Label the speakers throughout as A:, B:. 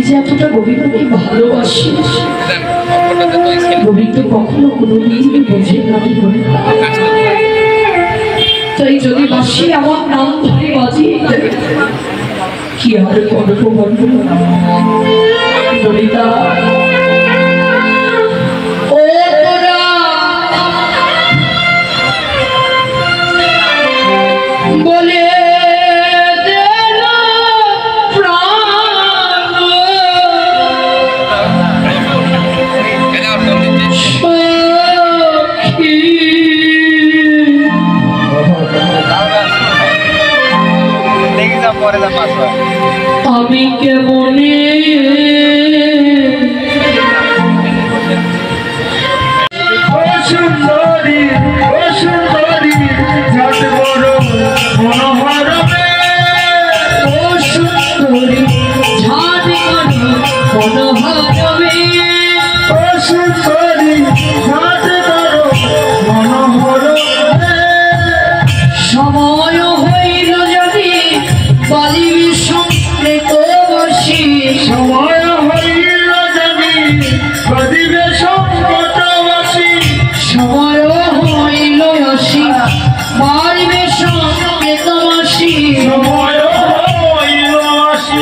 A: যে এতটা গোবিন্দকে ভালোবাসি, গোবিন্দ কখনো কোনোদিন বোঝে না। তাই যদি বাসি আমার নাম ধরে বাজিয়ে কি আর করবো বলবো ললিতা। বলে আমি কেমনে
B: সুন্দরী ও সুন্দরী ঝাট বড় মনোহর
A: ও সুন্দরী ঝাট বড় মনোহর
B: ও সুন্দরী ঝাট বড় মনোহর
A: সময় হইল যদি বালিবি সঙ্গে তো বসি,
B: সময় হইল যদি বালিবে সংকট বসি,
A: সময় হইল আসি বালিবে সঙ্গে তো বসি,
B: সময় হইল আসি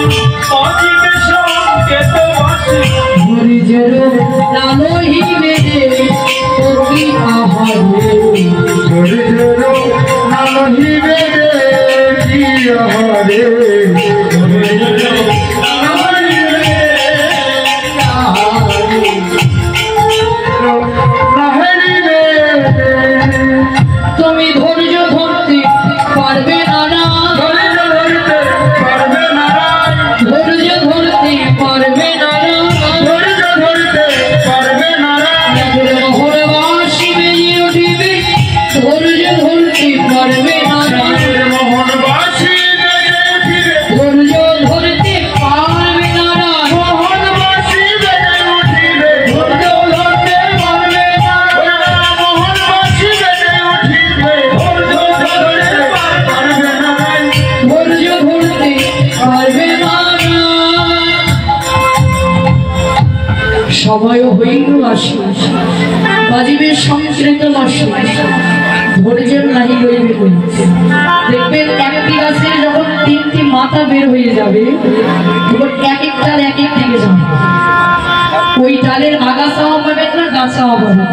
B: বালিবে সংকেত বসি,
A: হরিজের নামহিবে তোকি আহারে,
B: হরিজের নামহিবে কি আহারে,
A: তুমি ধৈর্য ধরতে পারবে না,
B: ধৈর্য ধরতে পারবে না,
A: ধৈর্য ধরতে পারবে না,
B: ধৈর্য ধরতে পারবে না,
A: মোহনবাসী বেজে উঠিবে ধৈর্য ধরতে পারবে না,
B: মোহনবাসী বেজে উঠিবে
A: ধৈর্য ধরতে পারবে না,
B: মোহনবাসী বেজে উঠিবে ধৈর্য ধরতে পারবে না, মোহনবাসী বেজে উঠিবে ধৈর্য ধরতে পারবে না,
A: ধৈর্য ধরতে পারবে না। সময় হইল আসি বাজিবে সংস্কৃত মাসি, ধৈর্যের নাহি লইবে বলছে। দেখবেন একটি গাছের যখন তিনটি মাথা বের হয়ে যাবে তখন এক একটার এক এক দিকে যাবে, ওই ডালের আগাছাও পাবেন না, গাছাও পাবেন না।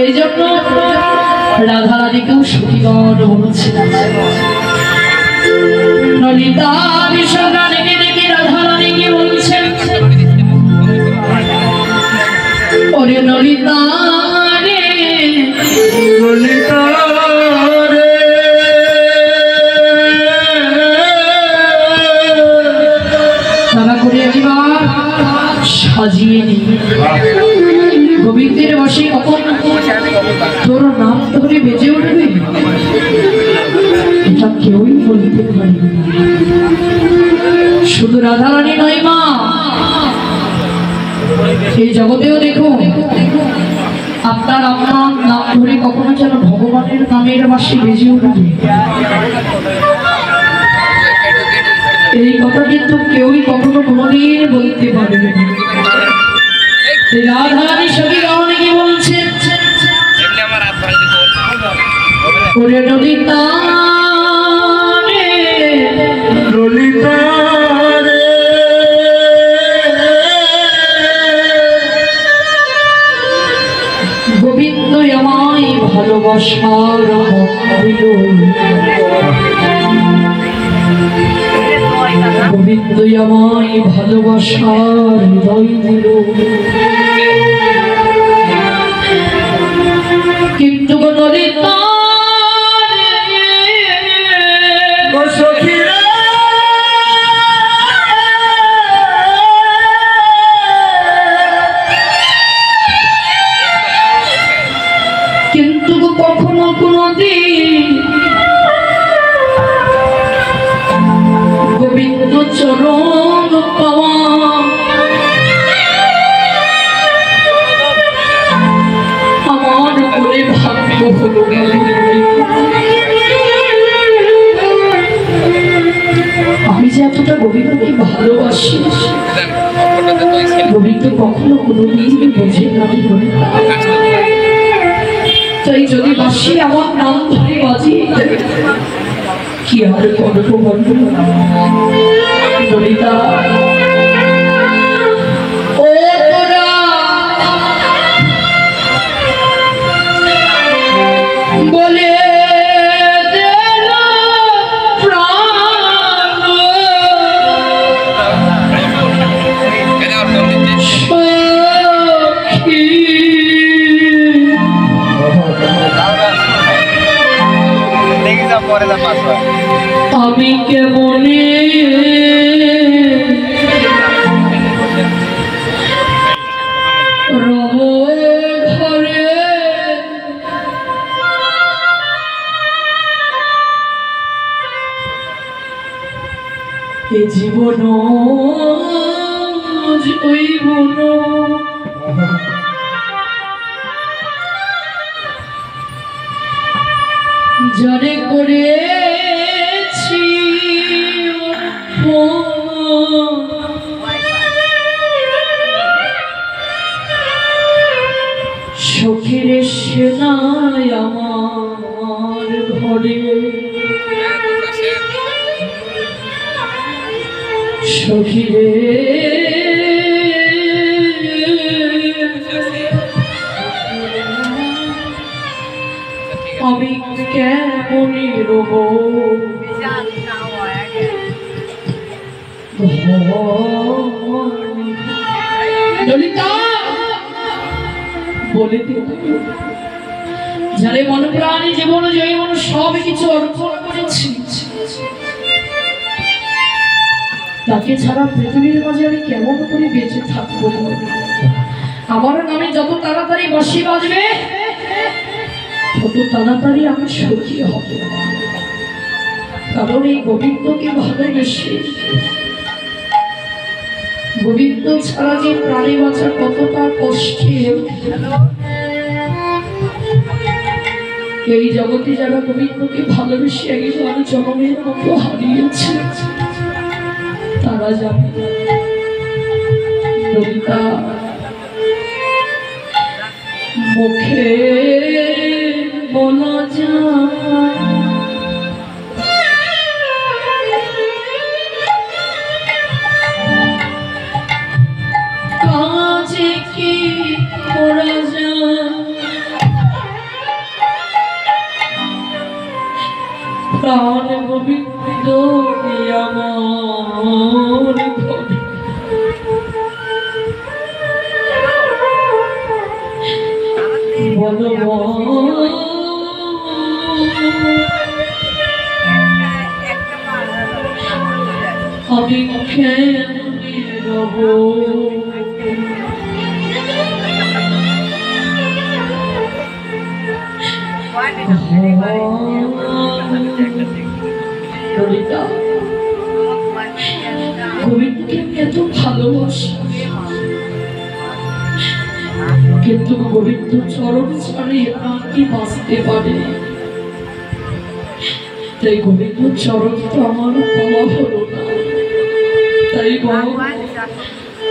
A: এই জন্য রাধা রানীকেও সখীগণ বলছে, ললিতা বিশ্বরা ডেকে ডেকে রাধা রানীকে বলছেন, ওরে ললিতা রে,
B: ললিতা রে,
A: তারা করে একবার সাজিয়ে নি গোবিন্দের বসে কখন তোর নাম ধরে বেজে উঠবে, এটা কেউই বলতে পারে না। শুধু রাধারানী নয় মা, এই জগতেও দেখুন আপনার আপনার নাম ধরে কখনো যেন ভগবানের নামের বাসে বেজে উঠবে, এই কথা কিন্তু কেউই কখনো কোনোদিন বলতে পারবে না। রাধারানী সখী অনেকে বলছেন, ওরে ললিতা রে,
B: ললিতা রে,
A: গোবিন্দ আমায় ভালোবাসার দিল, গোবিন্দ আমায় ভালোবাসার হৃদয় দিল, কিন্তু ললিতা
B: ও সখী রে,
A: কিন্তু কখনো কোনোদিন গোবিন্দ চরণ পাওয়া আমার মনে ভাগ্য হলো না। আমি যে এতটা গোবিন্দকে ভালোবাসি কিন্তু কখনো কোনোদিন বোঝে না ললিতা। তাই যদি বাসি আমার নাম ধরে বাজি কি আর করবো বলবো ললিতা। ও তোরা বলে আমি কেমনে রব ঘরে এ জীবন জৈবন জরে করেছি সখীর সেনায় আমার ঘরে সখীরে আমি কেমনি রব ললিতা বলে দিল যারে মন প্রাণী জীবন জৈবন সব কিছু অর্পণ করেছি তাকে ছাড়া পৃথিবীর মাঝে আমি কেমন করে বেঁচে থাকবো। আমার নামে যত তাড়াতাড়ি বাঁশি বাজবে তত তাড়াতাড়ি আমি সুখী হব, কারণ এই গোবিন্দকে ভালোবেসে গোবিন্দ ছাড়া যে প্রাণী বাঁচা কতটা কষ্টের। এই জগতে যারা গোবিন্দকে ভালোবেসে একবার জনমের মতো হারিয়েছে তারা জানে ললিতা মুখে বলা যায় কাজে কি করা যায় প্রাণ গোবিন্দ আমার ঘরে বলো আমি কেমনে রব ললিতা গোবিন্দকে এত ভালোবাসি কিন্তু গোবিন্দ চরণ ছাড়িয়ে কি বাঁচতে পারে। তাই গোবিন্দ চরণ তো আমার পাওয়া হলো না, তাই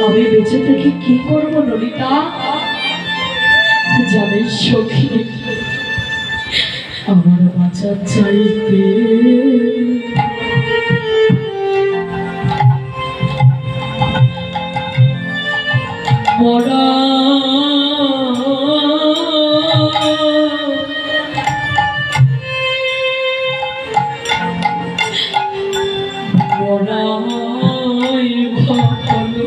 A: আমি বেঁচে থেকে কি করবো ললিতা জানিস সখী আমার বাঁচার চাইতে মরা মরাই ভালো